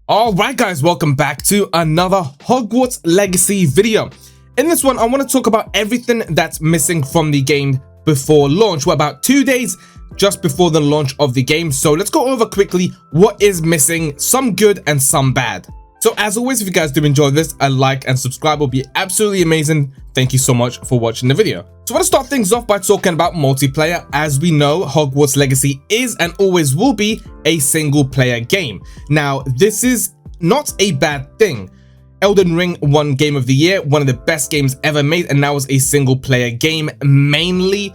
Alright guys, welcome back to another Hogwarts Legacy video. In this one, I want to talk about everything that's missing from the game before launch. We're about 2 days just before the launch of the game, so let's go over quickly what is missing, some good and some bad. So as always, if you guys do enjoy this, a like and subscribe will be absolutely amazing. Thank you so much for watching the video. So I want to start things off by talking about multiplayer. As we know, Hogwarts Legacy is and always will be a single player game. Now, this is not a bad thing. Elden Ring won Game of the Year, one of the best games ever made, and that was a single player game mainly.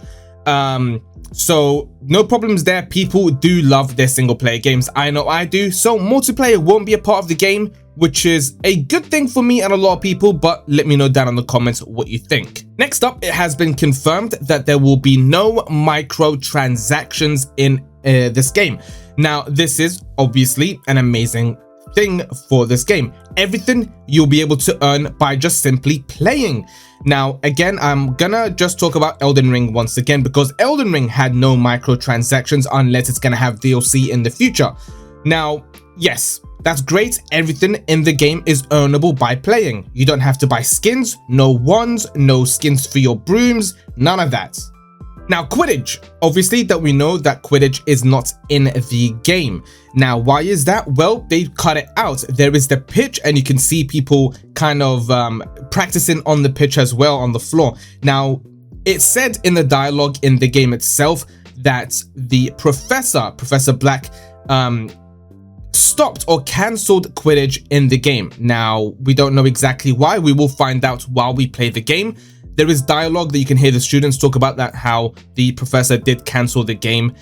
So no problems there. People do love their single player games. I know I do. So multiplayer won't be a part of the game, which is a good thing for me and a lot of people, but let me know down in the comments what you think. Next up, it has been confirmed that there will be no microtransactions in this game. Now, this is obviously an amazing thing for this game. Everything you'll be able to earn by just simply playing. Now, again, I'm gonna just talk about Elden Ring once again because Elden Ring had no microtransactions unless it's gonna have DLC in the future. Now, yes, that's great. Everything in the game is earnable by playing. You don't have to buy skins, no wands, no skins for your brooms, none of that. Now, Quidditch, obviously that we know that Quidditch is not in the game. Now, why is that? Well, they cut it out. There is the pitch and you can see people kind of practicing on the pitch as well on the floor. Now, it said in the dialogue in the game itself that the Professor Black, stopped or cancelled Quidditch in the game. Now, we don't know exactly why. We will find out while we play the game. There is dialogue that you can hear the students talk about that, how the professor did cancel the game.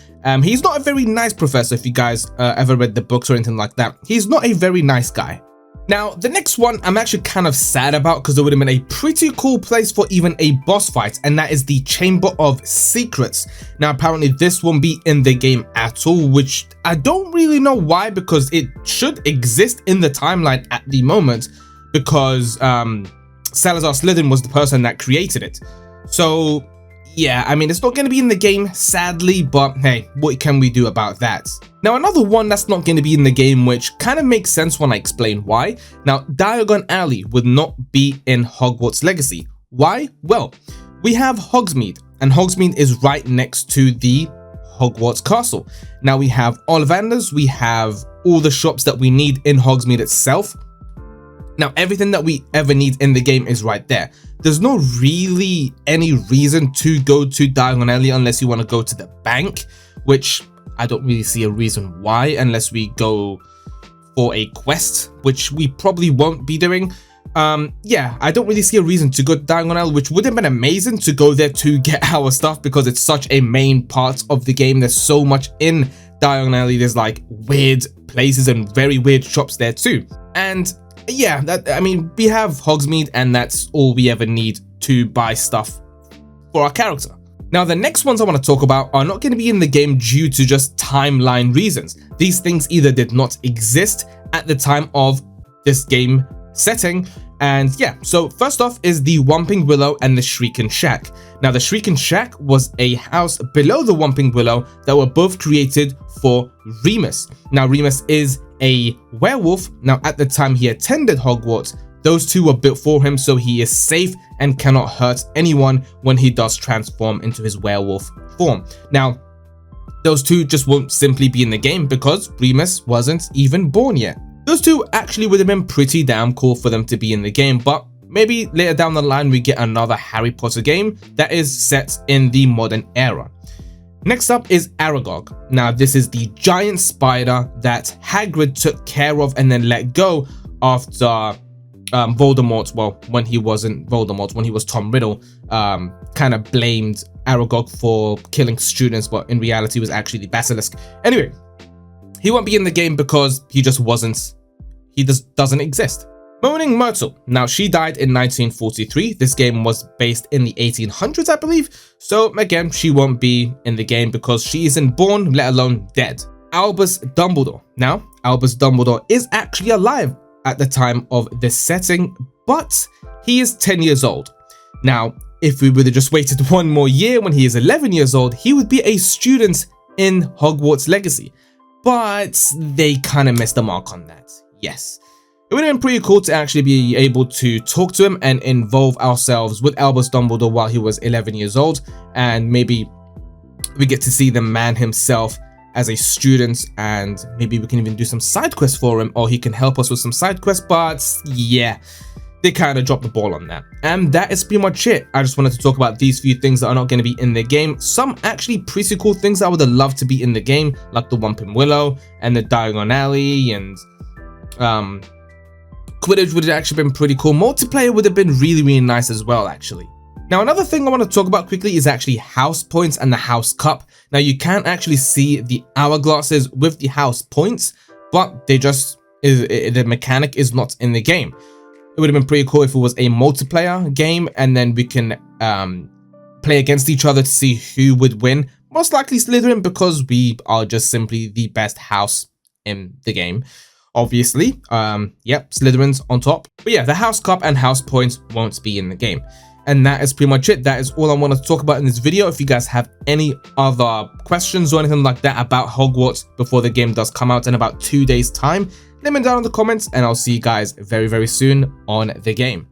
He's not a very nice professor if you guys ever read the books or anything like that. He's not a very nice guy. Now, the next one I'm actually kind of sad about because it would have been a pretty cool place for even a boss fight, and that is the Chamber of Secrets. Now, apparently this won't be in the game at all, which I don't really know why, because it should exist in the timeline at the moment because Salazar Slytherin was the person that created it. So yeah, I mean, it's not going to be in the game, sadly, but hey, what can we do about that? Now, another one that's not going to be in the game, which kind of makes sense when I explain why. Now, Diagon Alley would not be in Hogwarts Legacy. Why? Well, we have Hogsmeade, and Hogsmeade is right next to the Hogwarts Castle. Now, we have Ollivanders, we have all the shops that we need in Hogsmeade itself. Now, everything that we ever need in the game is right there. There's no really any reason to go to Diagon Alley unless you want to go to the bank, which I don't really see a reason why unless we go for a quest, which we probably won't be doing. Yeah, I don't really see a reason to go to Diagon Alley, which would have been amazing to go there to get our stuff because it's such a main part of the game. There's so much in Diagon Alley. There's like weird places and very weird shops there too. And yeah, I mean, we have Hogsmeade and that's all we ever need to buy stuff for our character. Now, the next ones I want to talk about are not going to be in the game due to just timeline reasons. These things either did not exist at the time of this game setting. And yeah, so first off is the Whomping Willow and the Shrieking Shack. Now, the Shrieking Shack was a house below the Whomping Willow that were both created for Remus. Now, Remus is a werewolf. Now, at the time he attended Hogwarts, those two were built for him, so he is safe and cannot hurt anyone when he does transform into his werewolf form. Now, those two just won't simply be in the game because Remus wasn't even born yet. Those two actually would have been pretty damn cool for them to be in the game, but maybe later down the line we get another Harry Potter game that is set in the modern era. Next up is Aragog. Now, this is the giant spider that Hagrid took care of and then let go after Voldemort, well, when he wasn't Voldemort, when he was Tom Riddle, kind of blamed Aragog for killing students, but in reality was actually the basilisk. Anyway, he won't be in the game because he just doesn't exist. Moaning Myrtle. Now, she died in 1943. This game was based in the 1800s, I believe. So again, she won't be in the game because she isn't born, let alone dead. Albus Dumbledore. Now, Albus Dumbledore is actually alive at the time of this setting, but he is 10 years old. Now, if we would have just waited one more year when he is 11 years old, he would be a student in Hogwarts Legacy. But they kind of missed the mark on that. Yes. It would have been pretty cool to actually be able to talk to him and involve ourselves with Albus Dumbledore while he was 11 years old, and maybe we get to see the man himself as a student, and maybe we can even do some side quests for him, or he can help us with some side quests. But yeah, they kind of dropped the ball on that. And that is pretty much it. I just wanted to talk about these few things that are not going to be in the game. Some actually pretty cool things that I would have loved to be in the game, like the Whomping Willow and the Diagon Alley, and Quidditch would have actually been pretty cool. Multiplayer would have been really, really nice as well, actually. Now, another thing I want to talk about quickly is actually house points and the house cup. Now, you can't actually see the hourglasses with the house points, but they just, the mechanic is not in the game. It would have been pretty cool if it was a multiplayer game, and then we can play against each other to see who would win. Most likely Slytherin, because we are just simply the best house in the game. Obviously, yep, Slytherin's on top. But yeah, the house cup and house points won't be in the game. And that is pretty much it. That is all I want to talk about in this video. If you guys have any other questions or anything like that about Hogwarts before the game does come out in about 2 days' time, let me know down in the comments, and I'll see you guys very, very soon on the game.